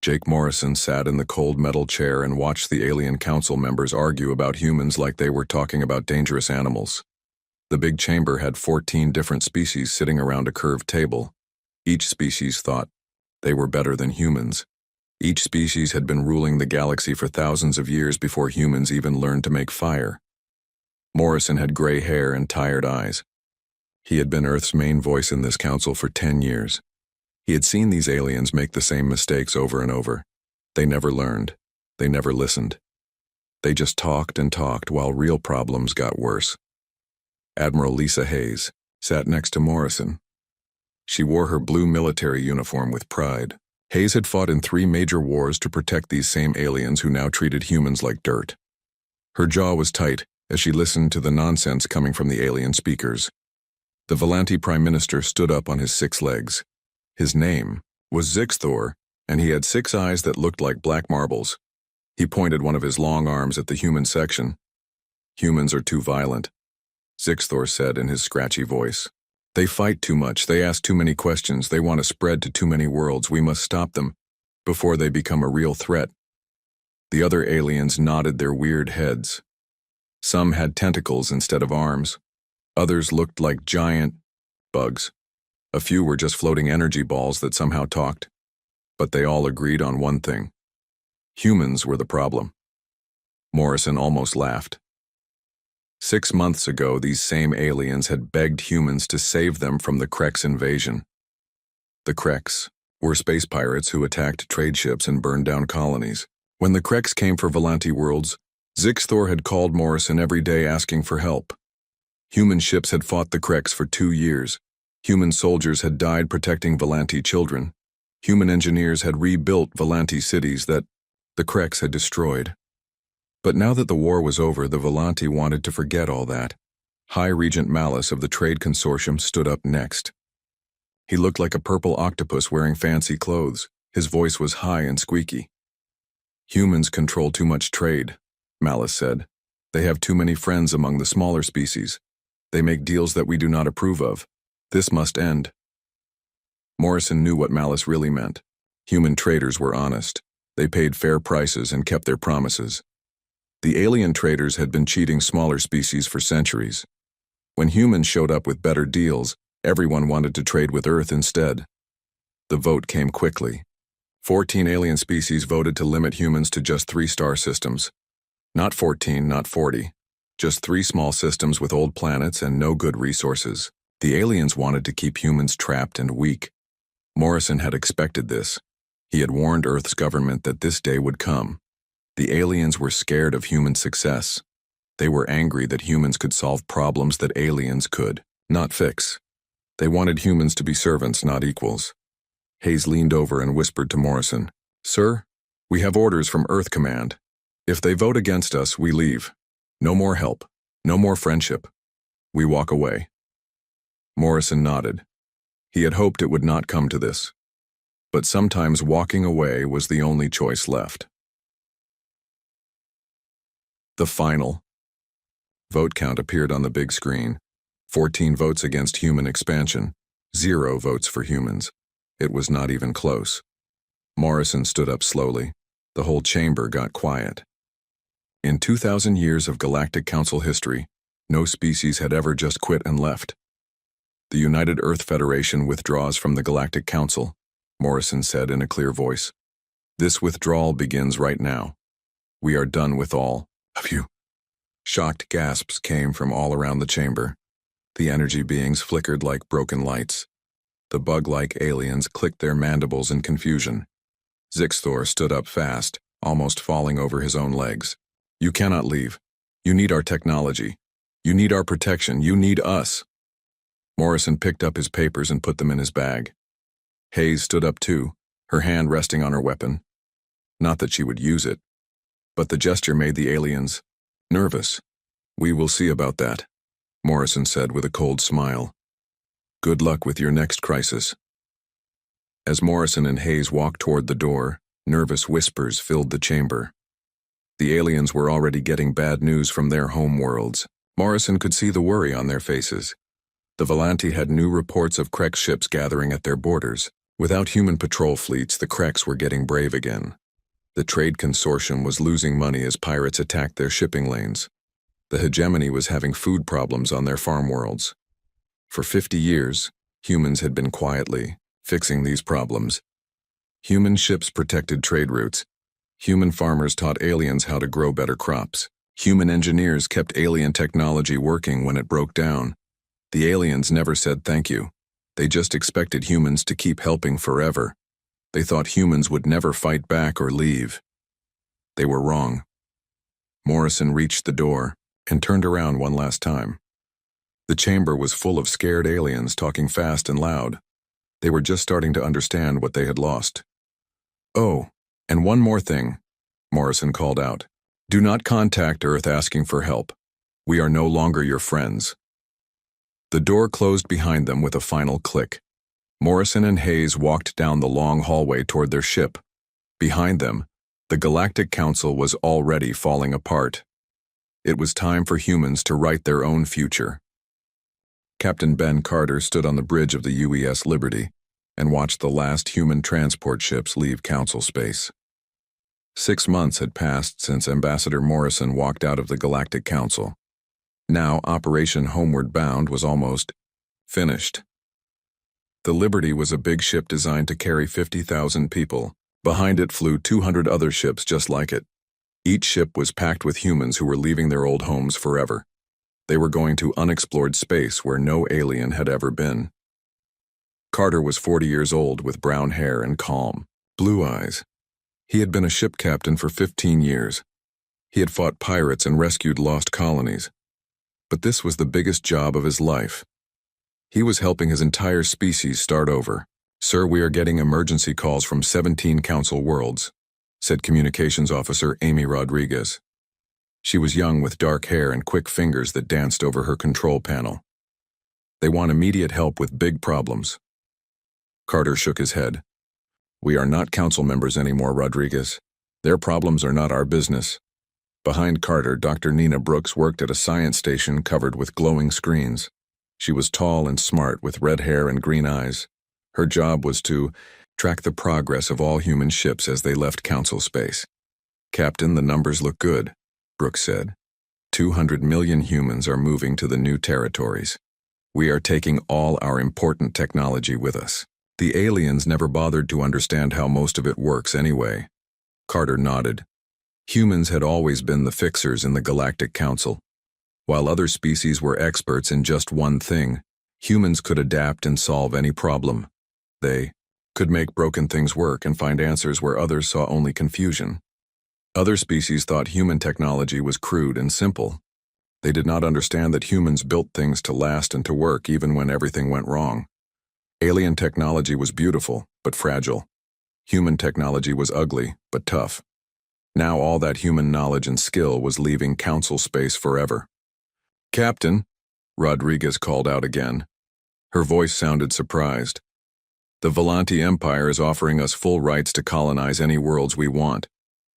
Jake Morrison sat in the cold metal chair and watched the alien council members argue about humans like they were talking about dangerous animals. The big chamber had 14 different species sitting around a curved table. Each species thought they were better than humans. Each species had been ruling the galaxy for thousands of years before humans even learned to make fire. Morrison had gray hair and tired eyes. He had been Earth's main voice in this council for 10 years. He had seen these aliens make the same mistakes over and over. They never learned. They never listened. They just talked and talked while real problems got worse. Admiral Lisa Hayes sat next to Morrison. She wore her blue military uniform with pride. Hayes had fought in 3 major wars to protect these same aliens who now treated humans like dirt. Her jaw was tight as she listened to the nonsense coming from the alien speakers. The Volanti Prime Minister stood up on his 6 legs. His name was Zixthor, and he had 6 eyes that looked like black marbles. He pointed one of his long arms at the human section. "Humans are too violent," Zixthor said in his scratchy voice. "They fight too much, they ask too many questions, they want to spread to too many worlds. We must stop them before they become a real threat." The other aliens nodded their weird heads. Some had tentacles instead of arms. Others looked like giant bugs. A few were just floating energy balls that somehow talked. But they all agreed on one thing. Humans were the problem. Morrison almost laughed. 6 months ago, these same aliens had begged humans to save them from the Krex invasion. The Krex were space pirates who attacked trade ships and burned down colonies. When the Krex came for Volanti worlds, Zixthor had called Morrison every day asking for help. Human ships had fought the Krex for 2 years. Human soldiers had died protecting Volanti children. Human engineers had rebuilt Volanti cities that the Krex had destroyed. But now that the war was over, the Volanti wanted to forget all that. High Regent Malice of the Trade Consortium stood up next. He looked like a purple octopus wearing fancy clothes. His voice was high and squeaky. "Humans control too much trade," Malice said. "They have too many friends among the smaller species. They make deals that we do not approve of. This must end." Morrison knew what Malice really meant. Human traders were honest. They paid fair prices and kept their promises. The alien traders had been cheating smaller species for centuries. When humans showed up with better deals, everyone wanted to trade with Earth instead. The vote came quickly. 14 alien species voted to limit humans to just 3 star systems. Not 14, not 40. Just 3 small systems with old planets and no good resources. The aliens wanted to keep humans trapped and weak. Morrison had expected this. He had warned Earth's government that this day would come. The aliens were scared of human success. They were angry that humans could solve problems that aliens could not fix. They wanted humans to be servants, not equals. Hayes leaned over and whispered to Morrison, "Sir, we have orders from Earth Command. If they vote against us, we leave. No more help. No more friendship. We walk away." Morrison nodded. He had hoped it would not come to this. But sometimes walking away was the only choice left. The final vote count appeared on the big screen. 14 votes against human expansion. 0 votes for humans. It was not even close. Morrison stood up slowly. The whole chamber got quiet. In 2,000 years of Galactic Council history, no species had ever just quit and left. "The United Earth Federation withdraws from the Galactic Council," Morrison said in a clear voice. "This withdrawal begins right now. We are done with all of you." Shocked gasps came from all around the chamber. The energy beings flickered like broken lights. The bug-like aliens clicked their mandibles in confusion. Zixthor stood up fast, almost falling over his own legs. "You cannot leave. You need our technology. You need our protection. You need us." Morrison picked up his papers and put them in his bag. Hayes stood up too, her hand resting on her weapon. Not that she would use it, but the gesture made the aliens nervous. "We will see about that," Morrison said with a cold smile. "Good luck with your next crisis." As Morrison and Hayes walked toward the door, nervous whispers filled the chamber. The aliens were already getting bad news from their home worlds. Morrison could see the worry on their faces. The Volanti had new reports of Krex ships gathering at their borders. Without human patrol fleets, the Kreks were getting brave again. The trade consortium was losing money as pirates attacked their shipping lanes. The hegemony was having food problems on their farm worlds. For 50 years, humans had been quietly fixing these problems. Human ships protected trade routes. Human farmers taught aliens how to grow better crops. Human engineers kept alien technology working when it broke down. The aliens never said thank you. They just expected humans to keep helping forever. They thought humans would never fight back or leave. They were wrong. Morrison reached the door and turned around one last time. The chamber was full of scared aliens talking fast and loud. They were just starting to understand what they had lost. "Oh, and one more thing," Morrison called out. "Do not contact Earth asking for help. We are no longer your friends." The door closed behind them with a final click. Morrison and Hayes walked down the long hallway toward their ship. Behind them, the Galactic Council was already falling apart. It was time for humans to write their own future. Captain Ben Carter stood on the bridge of the UES Liberty and watched the last human transport ships leave Council space. 6 months had passed since Ambassador Morrison walked out of the Galactic Council. Now Operation Homeward Bound was almost finished. The Liberty was a big ship designed to carry 50,000 people. Behind it flew 200 other ships just like it. Each ship was packed with humans who were leaving their old homes forever. They were going to unexplored space where no alien had ever been. Carter was 40 years old with brown hair and calm, blue eyes. He had been a ship captain for 15 years. He had fought pirates and rescued lost colonies. But this was the biggest job of his life. He was helping his entire species start over. "Sir, we are getting emergency calls from 17 Council worlds," said Communications Officer Amy Rodriguez. She was young with dark hair and quick fingers that danced over her control panel. "They want immediate help with big problems." Carter shook his head. "We are not council members anymore, Rodriguez. Their problems are not our business." Behind Carter, Dr. Nina Brooks worked at a science station covered with glowing screens. She was tall and smart with red hair and green eyes. Her job was to track the progress of all human ships as they left Council space. "Captain, the numbers look good," Brooks said. 200 million humans are moving to the new territories. We are taking all our important technology with us. The aliens never bothered to understand how most of it works anyway. Carter nodded. Humans had always been the fixers in the Galactic Council. While other species were experts in just one thing, humans could adapt and solve any problem. They could make broken things work and find answers where others saw only confusion. Other species thought human technology was crude and simple. They did not understand that humans built things to last and to work even when everything went wrong. Alien technology was beautiful, but fragile. Human technology was ugly, but tough. Now all that human knowledge and skill was leaving Council space forever. "Captain," Rodriguez called out again. Her voice sounded surprised. "The Volanti Empire is offering us full rights to colonize any worlds we want.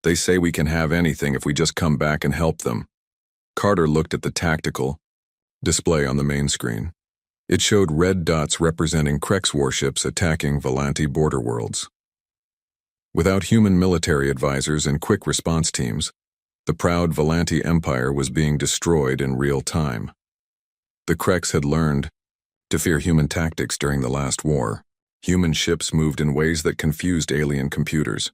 They say we can have anything if we just come back and help them." Carter looked at the tactical display on the main screen. It showed red dots representing Krex warships attacking Volanti border worlds. Without human military advisors and quick response teams, the proud Volanti Empire was being destroyed in real time. The Krex had learned to fear human tactics during the last war. Human ships moved in ways that confused alien computers.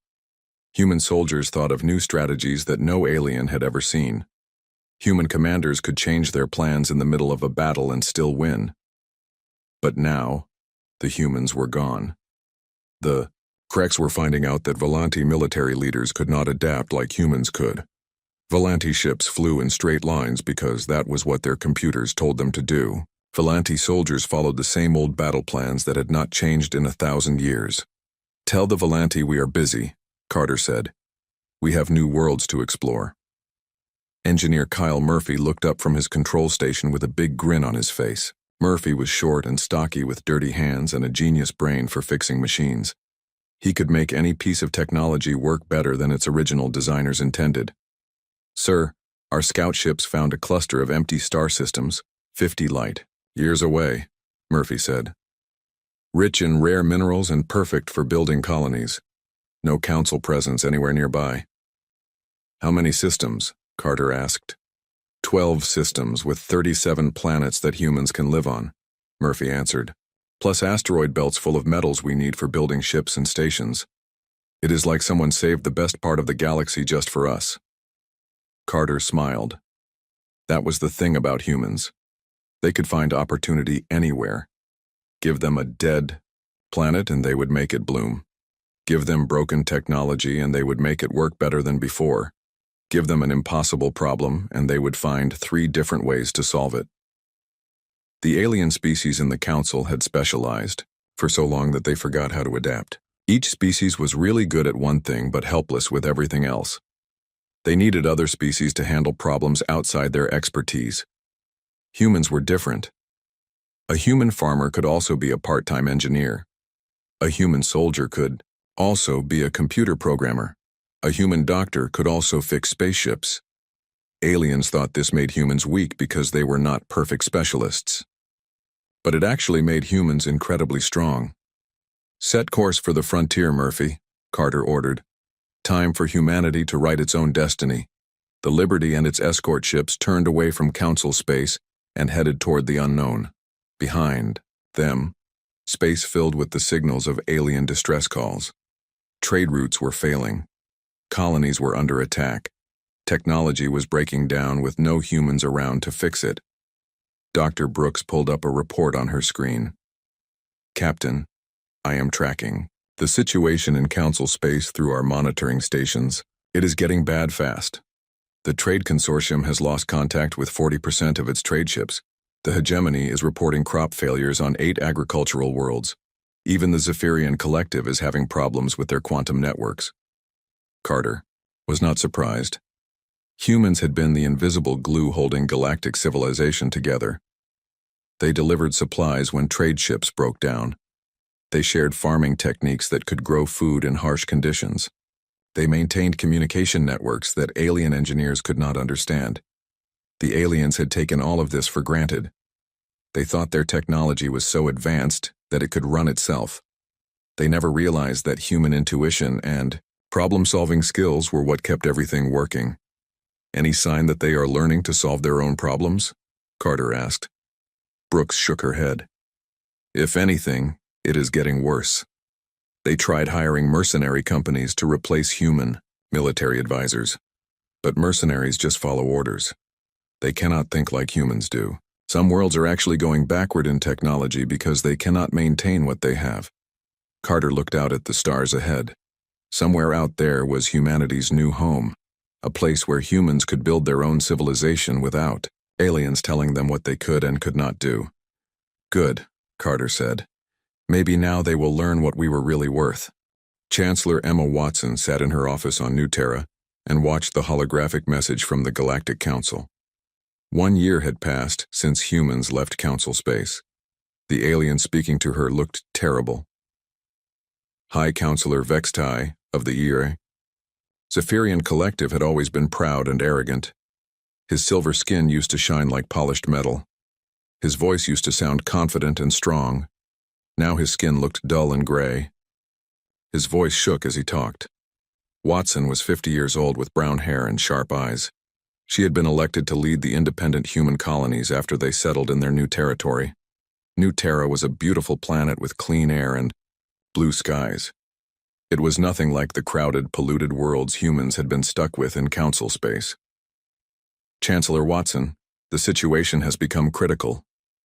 Human soldiers thought of new strategies that no alien had ever seen. Human commanders could change their plans in the middle of a battle and still win. But now, the humans were gone. The Krex were finding out that Volanti military leaders could not adapt like humans could. Volanti ships flew in straight lines because that was what their computers told them to do. Volanti soldiers followed the same old battle plans that had not changed in 1,000 years. "Tell the Volanti we are busy," Carter said. "We have new worlds to explore." Engineer Kyle Murphy looked up from his control station with a big grin on his face. Murphy was short and stocky with dirty hands and a genius brain for fixing machines. He could make any piece of technology work better than its original designers intended. "Sir, our scout ships found a cluster of empty star systems, 50 light years away," Murphy said. rich in rare minerals and perfect for building colonies. No council presence anywhere nearby. How many systems? Carter asked. 12 systems with 37 planets that humans can live on, Murphy answered, plus asteroid belts full of metals we need for building ships and stations. It is like someone saved the best part of the galaxy just for us. Carter smiled. That was the thing about humans. They could find opportunity anywhere. Give them a dead planet and they would make it bloom. Give them broken technology and they would make it work better than before. Give them an impossible problem and they would find 3 different ways to solve it. The alien species in the council had specialized for so long that they forgot how to adapt. Each species was really good at one thing but helpless with everything else. They needed other species to handle problems outside their expertise. Humans were different. A human farmer could also be a part-time engineer. A human soldier could also be a computer programmer. A human doctor could also fix spaceships. Aliens thought this made humans weak because they were not perfect specialists. But it actually made humans incredibly strong. Set course for the frontier, Murphy, Carter ordered. Time for humanity to write its own destiny. The Liberty and its escort ships turned away from Council space and headed toward the unknown. Behind them, space filled with the signals of alien distress calls. Trade routes were failing. Colonies were under attack. Technology was breaking down with no humans around to fix it. Dr. Brooks pulled up a report on her screen. Captain, I am tracking the situation in Council space through our monitoring stations. It is getting bad fast. The Trade Consortium has lost contact with 40% of its trade ships. The Hegemony is reporting crop failures on 8 agricultural worlds. Even the Zephyrian Collective is having problems with their quantum networks. Carter was not surprised. Humans had been the invisible glue holding galactic civilization together. They delivered supplies when trade ships broke down. They shared farming techniques that could grow food in harsh conditions. They maintained communication networks that alien engineers could not understand. The aliens had taken all of this for granted. They thought their technology was so advanced that it could run itself. They never realized that human intuition and problem-solving skills were what kept everything working. Any sign that they are learning to solve their own problems? Carter asked. Brooks shook her head. If anything, it is getting worse. They tried hiring mercenary companies to replace human military advisors. But mercenaries just follow orders. They cannot think like humans do. Some worlds are actually going backward in technology because they cannot maintain what they have. Carter looked out at the stars ahead. Somewhere out there was humanity's new home, a place where humans could build their own civilization without aliens telling them what they could and could not do. Good, Carter said. Maybe now they will learn what we were really worth. Chancellor Emma Watson sat in her office on New Terra and watched the holographic message from the Galactic Council. 1 year had passed since humans left Council space. The alien speaking to her looked terrible. High Counselor Vextai of the ERA. Zephyrian Collective had always been proud and arrogant. His silver skin used to shine like polished metal. His voice used to sound confident and strong. Now his skin looked dull and gray. His voice shook as he talked. Watson was 50 years old with brown hair and sharp eyes. She had been elected to lead the independent human colonies after they settled in their new territory. New Terra was a beautiful planet with clean air and blue skies. It was nothing like the crowded, polluted worlds humans had been stuck with in Council space. Chancellor Watson, the situation has become critical,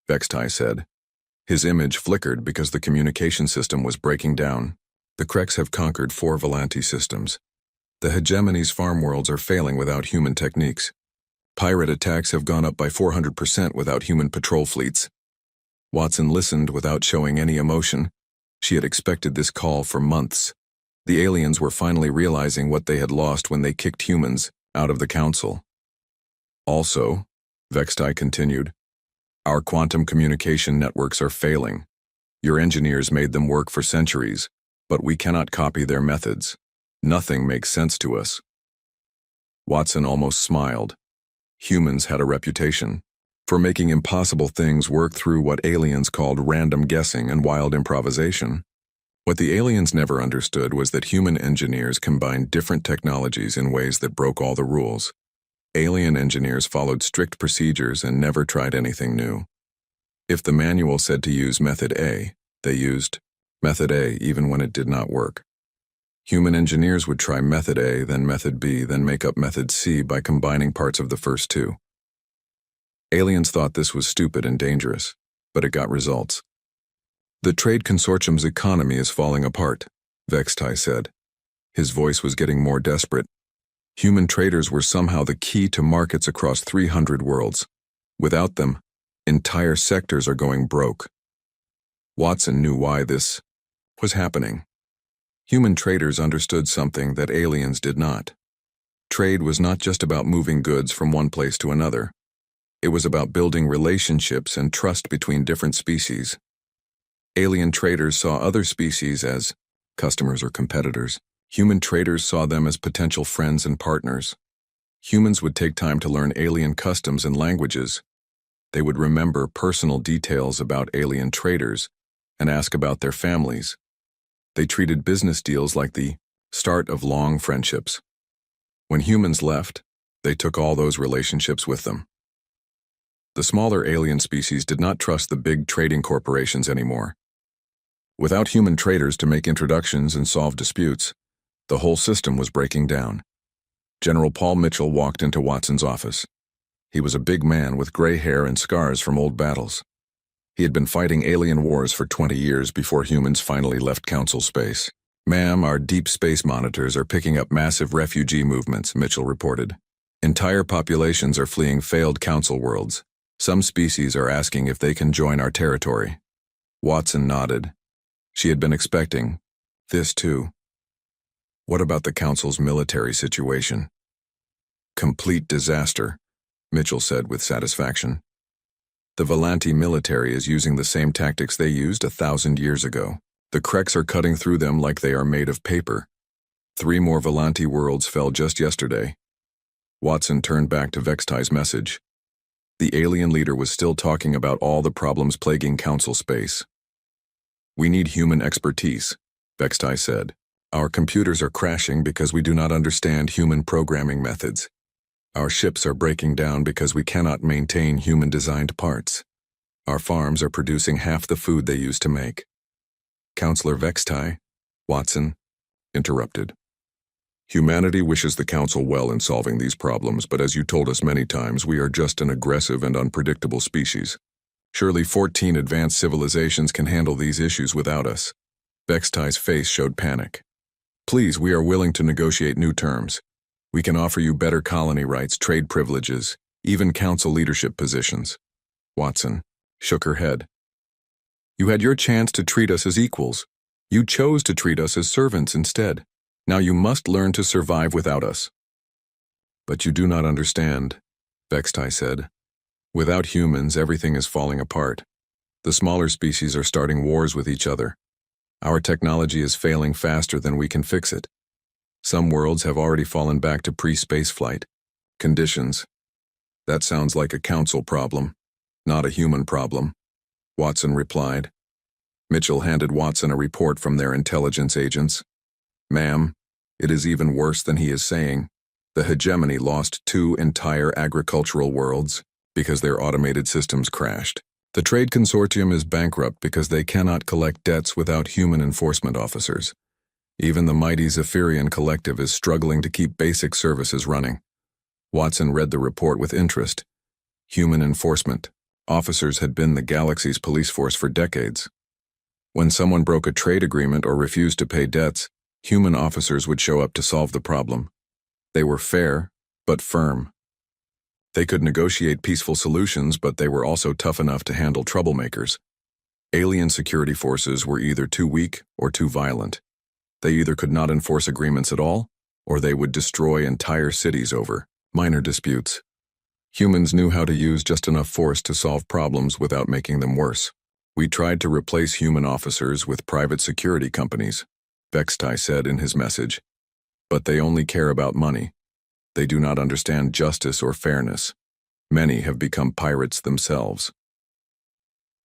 Vextai said. His image flickered because the communication system was breaking down. The Krex have conquered 4 Volanti systems. The Hegemony's farm worlds are failing without human techniques. Pirate attacks have gone up by 400% without human patrol fleets. Watson listened without showing any emotion. She had expected this call for months. The aliens were finally realizing what they had lost when they kicked humans out of the Council. Also, Vextai continued, our quantum communication networks are failing. Your engineers made them work for centuries, but we cannot copy their methods. Nothing makes sense to us. Watson almost smiled. Humans had a reputation. for making impossible things work through what aliens called random guessing and wild improvisation. What the aliens never understood was that human engineers combined different technologies in ways that broke all the rules. Alien engineers followed strict procedures and never tried anything new. If the manual said to use method A, they used method A even when it did not work. Human engineers would try method A, then method B, then make up method C by combining parts of the first two. Aliens thought this was stupid and dangerous, but it got results. The trade consortium's economy is falling apart, Vextai said. His voice was getting more desperate. Human traders were somehow the key to markets across 300 worlds. Without them, entire sectors are going broke. Watson knew why this was happening. Human traders understood something that aliens did not. Trade was not just about moving goods from one place to another. It was about building relationships and trust between different species. Alien traders saw other species as customers or competitors. Human traders saw them as potential friends and partners. Humans would take time to learn alien customs and languages. They would remember personal details about alien traders and ask about their families. They treated business deals like the start of long friendships. When humans left, they took all those relationships with them. The smaller alien species did not trust the big trading corporations anymore. Without human traders to make introductions and solve disputes, the whole system was breaking down. General Paul Mitchell walked into Watson's office. He was a big man with gray hair and scars from old battles. He had been fighting alien wars for 20 years before humans finally left Council space. "Ma'am, our deep space monitors are picking up massive refugee movements," Mitchell reported. "Entire populations are fleeing failed Council worlds. Some species are asking if they can join our territory." Watson nodded. She had been expecting this too. "What about the Council's military situation?" "Complete disaster," Mitchell said with satisfaction. "The Volanti military is using the same tactics they used 1,000 years ago. The Kreks are cutting through them like they are made of paper. 3 more Volanti worlds fell just yesterday." Watson turned back to Vextai's message. The alien leader was still talking about all the problems plaguing Council space. "We need human expertise," Vextai said. "Our computers are crashing because we do not understand human programming methods. Our ships are breaking down because we cannot maintain human-designed parts. Our farms are producing half the food they used to make." "Counselor Vextai," Watson interrupted. "Humanity wishes the Council well in solving these problems, but as you told us many times, we are just an aggressive and unpredictable species. Surely 14 advanced civilizations can handle these issues without us." Vextai's face showed panic. "Please, we are willing to negotiate new terms. We can offer you better colony rights, trade privileges, even Council leadership positions." Watson shook her head. "You had your chance to treat us as equals. You chose to treat us as servants instead. Now you must learn to survive without us." "But you do not understand," Vextai said. "Without humans, everything is falling apart. The smaller species are starting wars with each other. Our technology is failing faster than we can fix it. Some worlds have already fallen back to pre-space flight conditions. That sounds like a Council problem, not a human problem," Watson replied. Mitchell handed Watson a report from their intelligence agents. "Ma'am, it is even worse than he is saying. The hegemony lost 2 entire agricultural worlds because their automated systems crashed. The trade consortium is bankrupt because they cannot collect debts without human enforcement officers. Even the mighty Zephyrian Collective is struggling to keep basic services running." Watson read the report with interest. Human enforcement officers had been the galaxy's police force for decades. When someone broke a trade agreement or refused to pay debts, human officers would show up to solve the problem. They were fair, but firm. They could negotiate peaceful solutions, but they were also tough enough to handle troublemakers. Alien security forces were either too weak or too violent. They either could not enforce agreements at all, or they would destroy entire cities over minor disputes. Humans knew how to use just enough force to solve problems without making them worse. "We tried to replace human officers with private security companies," Vextai said in his message. "But they only care about money. They do not understand justice or fairness. Many have become pirates themselves.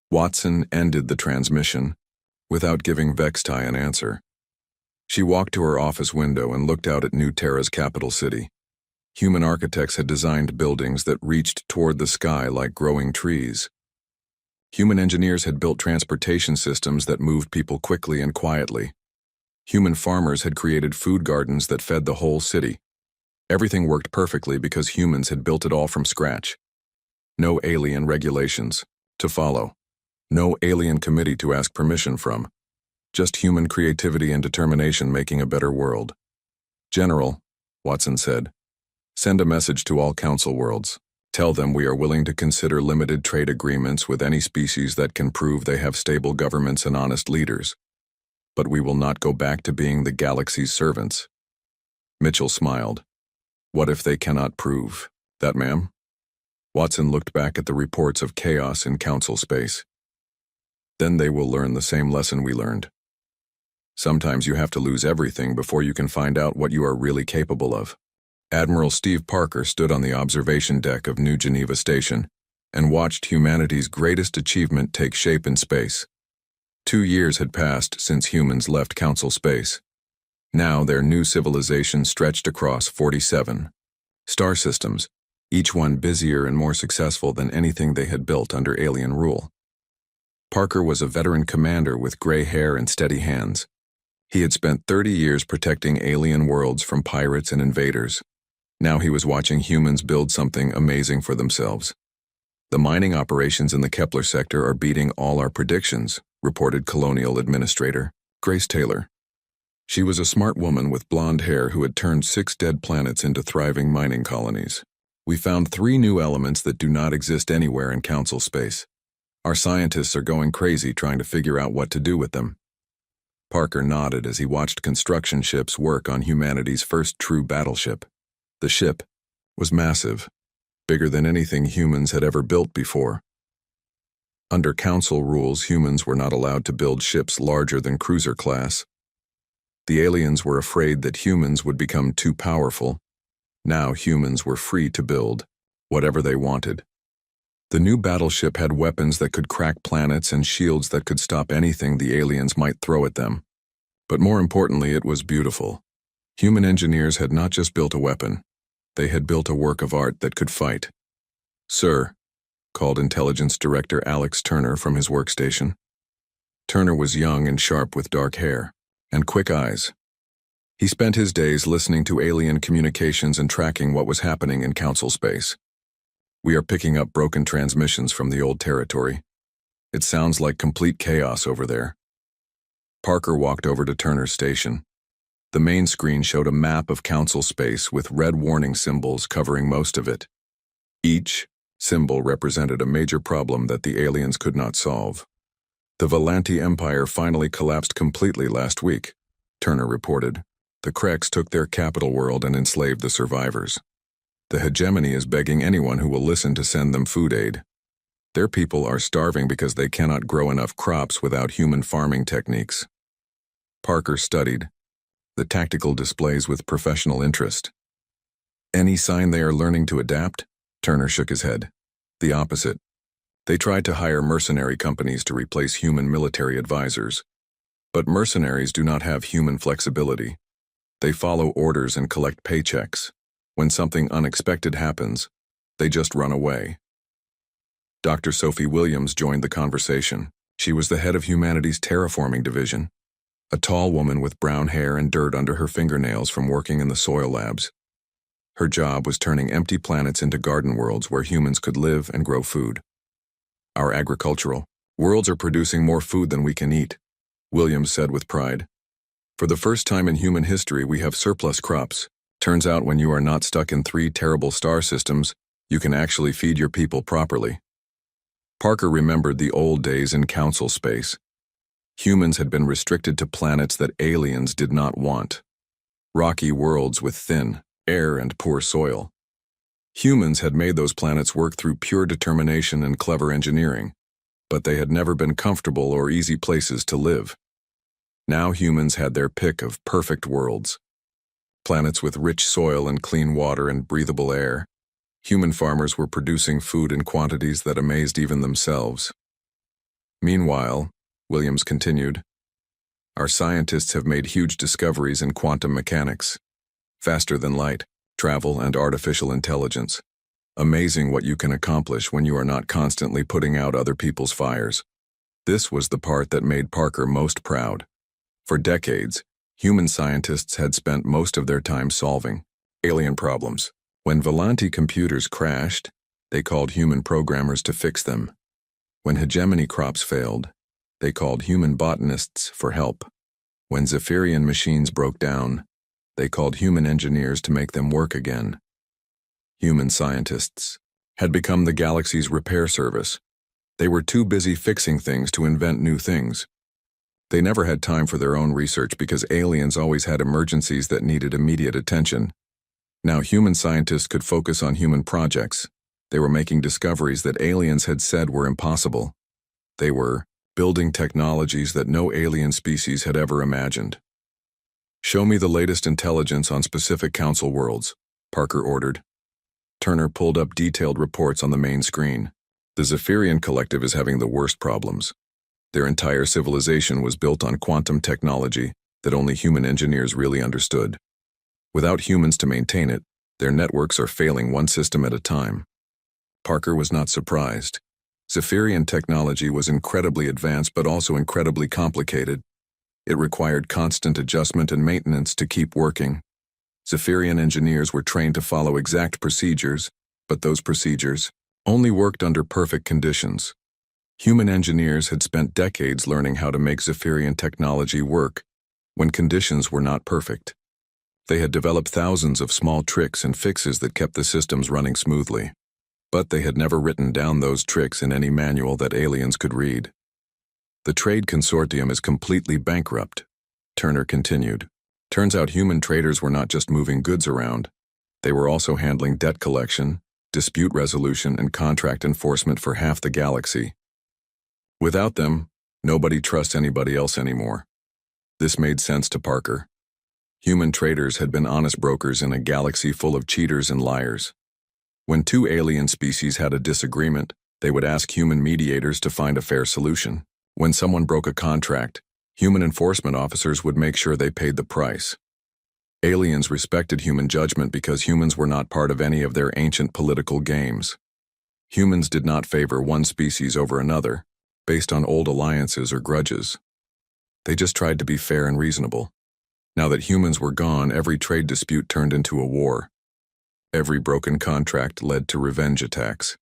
Watson ended the transmission without giving Vextai an answer. She walked to her office window and looked out at New Terra's capital city. Human architects had designed buildings that reached toward the sky like growing trees. Human engineers had built transportation systems that moved people quickly and quietly. Human farmers had created food gardens that fed the whole city. Everything worked perfectly because humans had built it all from scratch. No alien regulations to follow. No alien committee to ask permission from. Just human creativity and determination making a better world. General, Watson said, send a message to all council worlds. Tell them we are willing to consider limited trade agreements with any species that can prove they have stable governments and honest leaders. But we will not go back to being the galaxy's servants. Mitchell smiled. What if they cannot prove that, ma'am? Watson looked back at the reports of chaos in council space. Then they will learn the same lesson we learned. Sometimes you have to lose everything before you can find out what you are really capable of. Admiral Steve Parker stood on the observation deck of New Geneva Station and watched humanity's greatest achievement take shape in space. 2 years had passed since humans left council space. Now their new civilization stretched across 47 star systems, each one busier and more successful than anything they had built under alien rule. Parker was a veteran commander with gray hair and steady hands. He had spent 30 years protecting alien worlds from pirates and invaders. Now he was watching humans build something amazing for themselves. The mining operations in the Kepler sector are beating all our predictions, reported Colonial Administrator Grace Taylor. She was a smart woman with blonde hair who had turned 6 dead planets into thriving mining colonies. We found 3 new elements that do not exist anywhere in council space. Our scientists are going crazy trying to figure out what to do with them. Parker nodded as he watched construction ships work on humanity's first true battleship. The ship was massive, bigger than anything humans had ever built before. Under council rules, humans were not allowed to build ships larger than cruiser class. The aliens were afraid that humans would become too powerful. Now humans were free to build whatever they wanted. The new battleship had weapons that could crack planets and shields that could stop anything the aliens might throw at them. But more importantly, it was beautiful. Human engineers had not just built a weapon. They had built a work of art that could fight. Sir, called Intelligence Director Alex Turner from his workstation. Turner was young and sharp with dark hair and quick eyes. He spent his days listening to alien communications and tracking what was happening in council space. We are picking up broken transmissions from the old territory. It sounds like complete chaos over there. Parker walked over to Turner's station. The main screen showed a map of council space with red warning symbols covering most of it. Each symbol represented a major problem that the aliens could not solve. The Valanti Empire finally collapsed completely last week, Turner reported. The Krex took their capital world and enslaved the survivors. The hegemony is begging anyone who will listen to send them food aid. Their people are starving because they cannot grow enough crops without human farming techniques. Parker studied the tactical displays with professional interest. Any sign they are learning to adapt? Turner shook his head. The opposite. They tried to hire mercenary companies to replace human military advisors. But mercenaries do not have human flexibility. They follow orders and collect paychecks. When something unexpected happens, they just run away. Dr. Sophie Williams joined the conversation. She was the head of humanity's terraforming division, a tall woman with brown hair and dirt under her fingernails from working in the soil labs. Her job was turning empty planets into garden worlds where humans could live and grow food. Our agricultural worlds are producing more food than we can eat, Williams said with pride. For the first time in human history, we have surplus crops. Turns out when you are not stuck in 3 terrible star systems, you can actually feed your people properly. Parker remembered the old days in council space. Humans had been restricted to planets that aliens did not want. Rocky worlds with thin air and poor soil. Humans had made those planets work through pure determination and clever engineering, but they had never been comfortable or easy places to live. Now humans had their pick of perfect worlds. Planets with rich soil and clean water and breathable air. Human farmers were producing food in quantities that amazed even themselves. Meanwhile, Williams continued, our scientists have made huge discoveries in quantum mechanics, faster than light, travel, and artificial intelligence. Amazing what you can accomplish when you are not constantly putting out other people's fires. This was the part that made Parker most proud. For decades, human scientists had spent most of their time solving alien problems. When Volanti computers crashed, they called human programmers to fix them. When hegemony crops failed, they called human botanists for help. When Zephyrian machines broke down, they called human engineers to make them work again. Human scientists had become the galaxy's repair service. They were too busy fixing things to invent new things. They never had time for their own research because aliens always had emergencies that needed immediate attention. Now human scientists could focus on human projects. They were making discoveries that aliens had said were impossible. They were building technologies that no alien species had ever imagined. Show me the latest intelligence on specific council worlds, Parker ordered. Turner pulled up detailed reports on the main screen. The Zephyrian Collective is having the worst problems. Their entire civilization was built on quantum technology that only human engineers really understood. Without humans to maintain it, their networks are failing one system at a time. Parker was not surprised. Zephyrian technology was incredibly advanced but also incredibly complicated. It required constant adjustment and maintenance to keep working. Zephyrian engineers were trained to follow exact procedures, but those procedures only worked under perfect conditions. Human engineers had spent decades learning how to make Zephyrian technology work when conditions were not perfect. They had developed thousands of small tricks and fixes that kept the systems running smoothly. But they had never written down those tricks in any manual that aliens could read. The trade consortium is completely bankrupt, Turner continued. Turns out human traders were not just moving goods around. They were also handling debt collection, dispute resolution, and contract enforcement for half the galaxy. Without them, nobody trusts anybody else anymore. This made sense to Parker. Human traders had been honest brokers in a galaxy full of cheaters and liars. When two alien species had a disagreement, they would ask human mediators to find a fair solution. When someone broke a contract, human enforcement officers would make sure they paid the price. Aliens respected human judgment because humans were not part of any of their ancient political games. Humans did not favor one species over another, based on old alliances or grudges. They just tried to be fair and reasonable. Now that humans were gone, every trade dispute turned into a war. Every broken contract led to revenge attacks.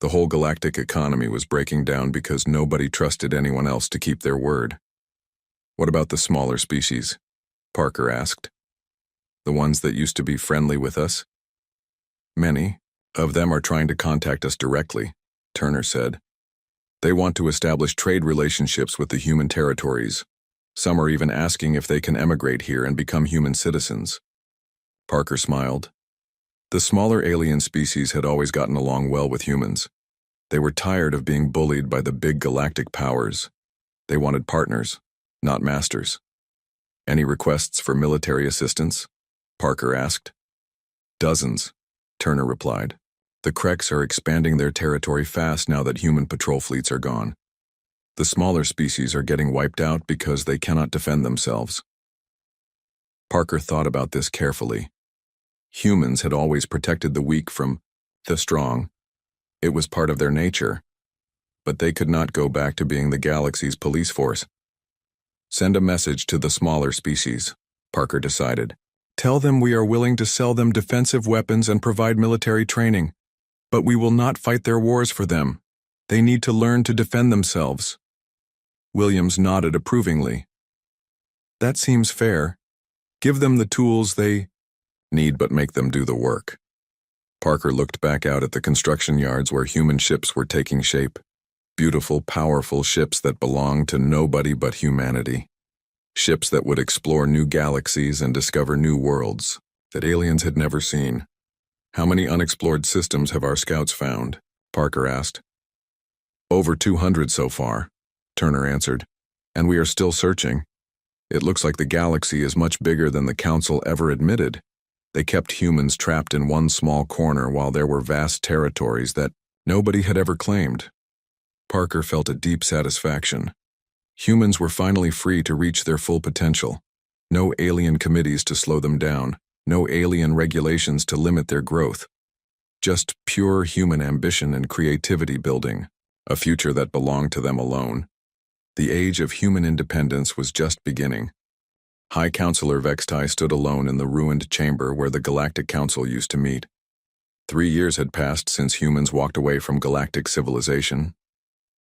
The whole galactic economy was breaking down because nobody trusted anyone else to keep their word. What about the smaller species? Parker asked. The ones that used to be friendly with us? Many of them are trying to contact us directly, Turner said. They want to establish trade relationships with the human territories. Some are even asking if they can emigrate here and become human citizens. Parker smiled. The smaller alien species had always gotten along well with humans. They were tired of being bullied by the big galactic powers. They wanted partners, not masters. Any requests for military assistance? Parker asked. Dozens, Turner replied. The Kreks are expanding their territory fast now that human patrol fleets are gone. The smaller species are getting wiped out because they cannot defend themselves. Parker thought about this carefully. Humans had always protected the weak from the strong. It was part of their nature. But they could not go back to being the galaxy's police force. Send a message to the smaller species, Parker decided. Tell them we are willing to sell them defensive weapons and provide military training. But we will not fight their wars for them. They need to learn to defend themselves. Williams nodded approvingly. That seems fair. Give them the tools they need, but make them do the work. Parker looked back out at the construction yards where human ships were taking shape. Beautiful, powerful ships that belonged to nobody but humanity. Ships that would explore new galaxies and discover new worlds that aliens had never seen. How many unexplored systems have our scouts found? Parker asked. Over 200 so far, Turner answered, and we are still searching. It looks like the galaxy is much bigger than the Council ever admitted. They kept humans trapped in one small corner while there were vast territories that nobody had ever claimed. Parker felt a deep satisfaction. Humans were finally free to reach their full potential. No alien committees to slow them down, no alien regulations to limit their growth. Just pure human ambition and creativity building, a future that belonged to them alone. The age of human independence was just beginning. High Counselor Vextai stood alone in the ruined chamber where the Galactic Council used to meet. 3 years had passed since humans walked away from galactic civilization.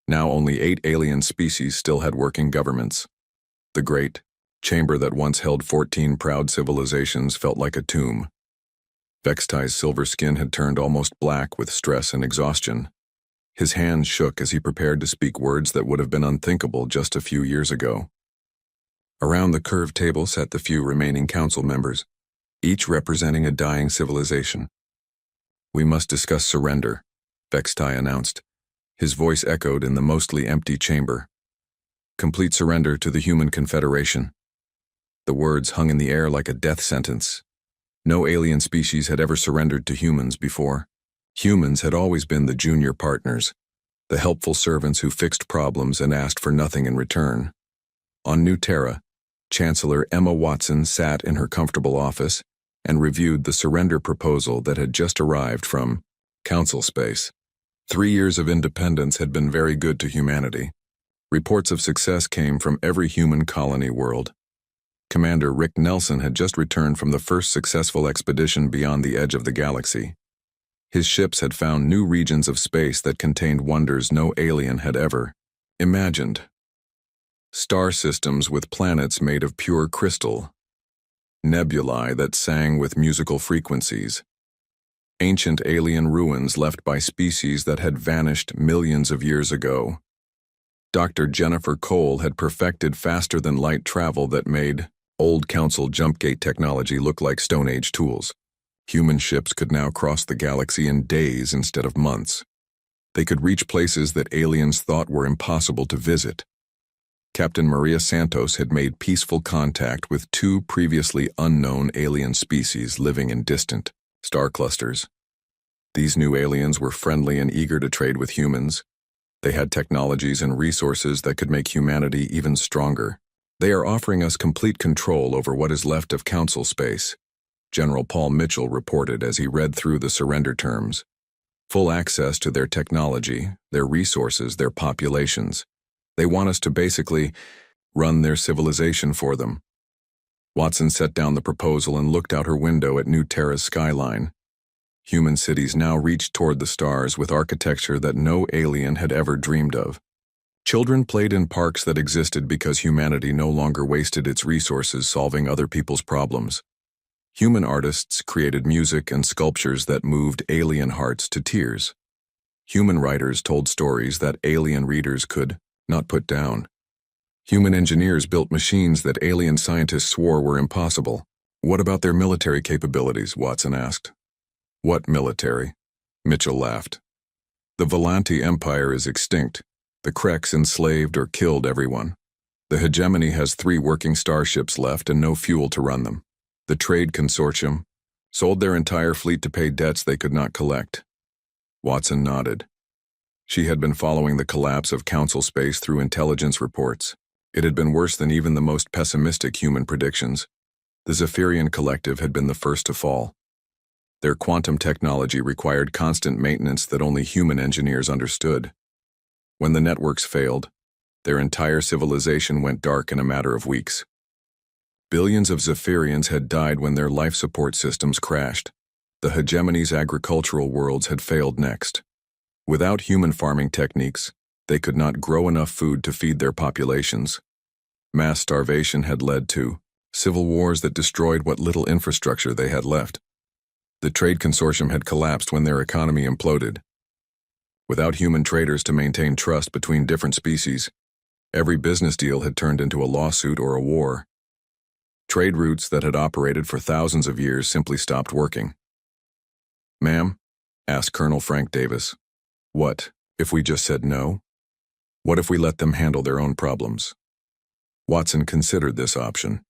Now only 8 alien species still had working governments. The great chamber that once held 14 proud civilizations felt like a tomb. Vextai's silver skin had turned almost black with stress and exhaustion. His hands shook as he prepared to speak words that would have been unthinkable just a few years ago. Around the curved table sat the few remaining council members, each representing a dying civilization. "We must discuss surrender," Vextai announced. His voice echoed in the mostly empty chamber. "Complete surrender to the Human Confederation." The words hung in the air like a death sentence. No alien species had ever surrendered to humans before. Humans had always been the junior partners, the helpful servants who fixed problems and asked for nothing in return. On New Terra, Chancellor Emma Watson sat in her comfortable office and reviewed the surrender proposal that had just arrived from Council Space. 3 years of independence had been very good to humanity. Reports of success came from every human colony world. Commander Rick Nelson had just returned from the first successful expedition beyond the edge of the galaxy. His ships had found new regions of space that contained wonders no alien had ever imagined. Star systems with planets made of pure crystal. Nebulae that sang with musical frequencies. Ancient alien ruins left by species that had vanished millions of years ago. Dr. Jennifer Cole had perfected faster-than-light travel that made old Council jumpgate technology look like Stone Age tools. Human ships could now cross the galaxy in days instead of months. They could reach places that aliens thought were impossible to visit. Captain Maria Santos had made peaceful contact with 2 previously unknown alien species living in distant star clusters. These new aliens were friendly and eager to trade with humans. They had technologies and resources that could make humanity even stronger. "They are offering us complete control over what is left of Council space," General Paul Mitchell reported as he read through the surrender terms. "Full access to their technology, their resources, their populations. They want us to basically run their civilization for them." Watson set down the proposal and looked out her window at New Terra's skyline. Human cities now reached toward the stars with architecture that no alien had ever dreamed of. Children played in parks that existed because humanity no longer wasted its resources solving other people's problems. Human artists created music and sculptures that moved alien hearts to tears. Human writers told stories that alien readers could not put down. Human engineers built machines that alien scientists swore were impossible. "What about their military capabilities?" Watson asked. "What military?" Mitchell laughed. "The Volanti Empire is extinct. The Kreks enslaved or killed everyone. The hegemony has 3 working starships left and no fuel to run them. The Trade Consortium sold their entire fleet to pay debts they could not collect." Watson nodded. She had been following the collapse of Council space through intelligence reports. It had been worse than even the most pessimistic human predictions. The Zephyrian Collective had been the first to fall. Their quantum technology required constant maintenance that only human engineers understood. When the networks failed, their entire civilization went dark in a matter of weeks. Billions of Zephyrians had died when their life support systems crashed. The hegemony's agricultural worlds had failed next. Without human farming techniques, they could not grow enough food to feed their populations. Mass starvation had led to civil wars that destroyed what little infrastructure they had left. The Trade Consortium had collapsed when their economy imploded. Without human traders to maintain trust between different species, every business deal had turned into a lawsuit or a war. Trade routes that had operated for thousands of years simply stopped working. "Ma'am?" asked Colonel Frank Davis. "What, if we just said no? What if we let them handle their own problems?" Watson considered this option.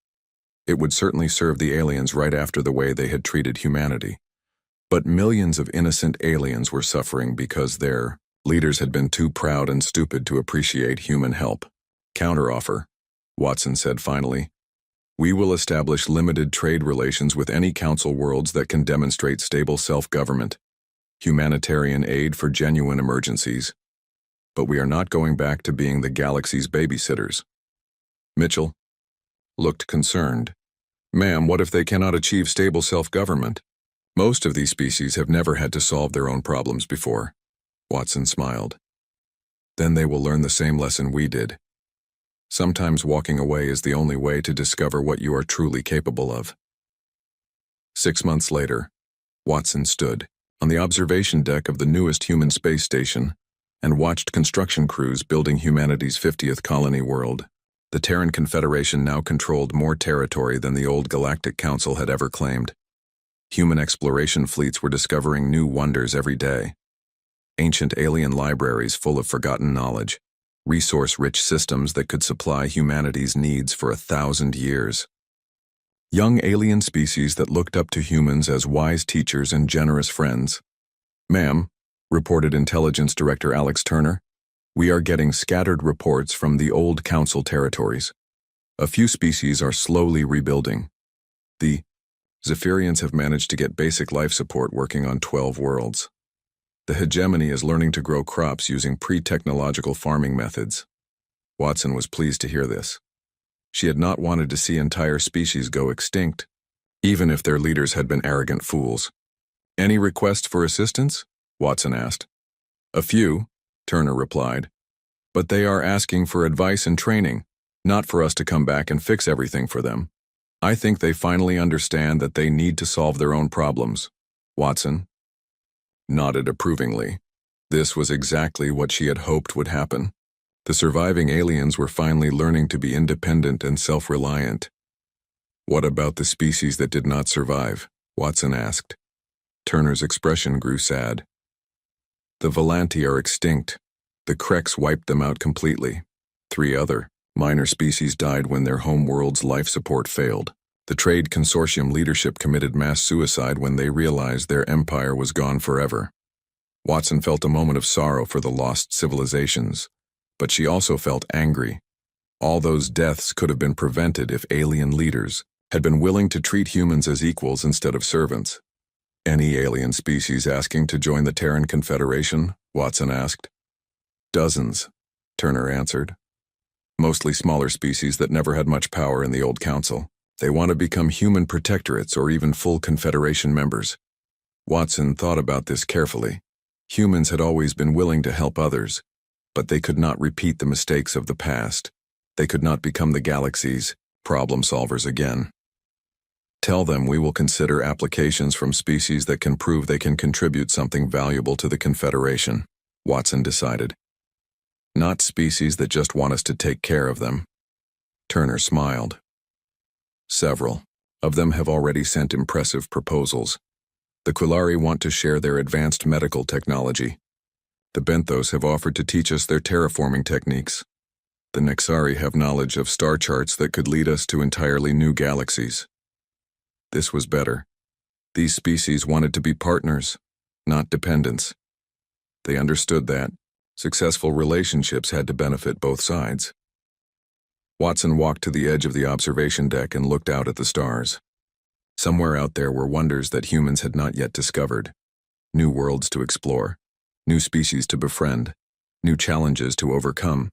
It would certainly serve the aliens right after the way they had treated humanity. But millions of innocent aliens were suffering because their leaders had been too proud and stupid to appreciate human help. Counteroffer, Watson said finally. We will establish limited trade relations with any council worlds that can demonstrate stable self-government, humanitarian aid for genuine emergencies. But we are not going back to being the galaxy's babysitters. Mitchell looked concerned. Ma'am, what if they cannot achieve stable self-government? Most of these species have never had to solve their own problems before. Watson smiled. Then they will learn the same lesson we did. Sometimes walking away is the only way to discover what you are truly capable of. 6 months later, Watson stood on the observation deck of the newest human space station and watched construction crews building humanity's 50th colony world. The Terran Confederation now controlled more territory than the old Galactic Council had ever claimed. Human exploration fleets were discovering new wonders every day. Ancient alien libraries full of forgotten knowledge, resource-rich systems that could supply humanity's needs for 1,000 years. Young alien species that looked up to humans as wise teachers and generous friends. Ma'am, reported Intelligence Director Alex Turner, we are getting scattered reports from the old council territories. A few species are slowly rebuilding. The Zephyrians have managed to get basic life support working on 12 worlds. The hegemony is learning to grow crops using pre-technological farming methods. Watson was pleased to hear this. She had not wanted to see entire species go extinct, even if their leaders had been arrogant fools. Any requests for assistance? Watson asked. A few, Turner replied. But they are asking for advice and training, not for us to come back and fix everything for them. I think they finally understand that they need to solve their own problems. Watson nodded approvingly. This was exactly what she had hoped would happen. The surviving aliens were finally learning to be independent and self-reliant. What about the species that did not survive? Watson asked. Turner's expression grew sad. The Volanti are extinct. The Kreks wiped them out completely. 3 other minor species died when their home world's life support failed. The Trade Consortium leadership committed mass suicide when they realized their empire was gone forever. Watson felt a moment of sorrow for the lost civilizations, but she also felt angry. All those deaths could have been prevented if alien leaders had been willing to treat humans as equals instead of servants. Any alien species asking to join the Terran Confederation? Watson asked. Dozens, Turner answered. Mostly smaller species that never had much power in the old council. They want to become human protectorates or even full Confederation members. Watson thought about this carefully. Humans had always been willing to help others, but they could not repeat the mistakes of the past. They could not become the galaxy's problem solvers again. Tell them we will consider applications from species that can prove they can contribute something valuable to the Confederation, Watson decided. Not species that just want us to take care of them. Turner smiled. Several of them have already sent impressive proposals. The Quillari want to share their advanced medical technology. The Benthos have offered to teach us their terraforming techniques. The Nexari have knowledge of star charts that could lead us to entirely new galaxies. This was better. These species wanted to be partners, not dependents. They understood that successful relationships had to benefit both sides. Watson walked to the edge of the observation deck and looked out at the stars. Somewhere out there were wonders that humans had not yet discovered. New worlds to explore, new species to befriend, new challenges to overcome.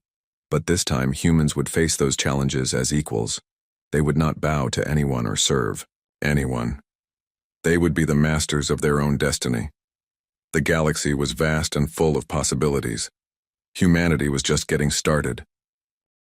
But this time humans would face those challenges as equals. They would not bow to anyone or serve anyone. They would be the masters of their own destiny. The galaxy was vast and full of possibilities. Humanity was just getting started.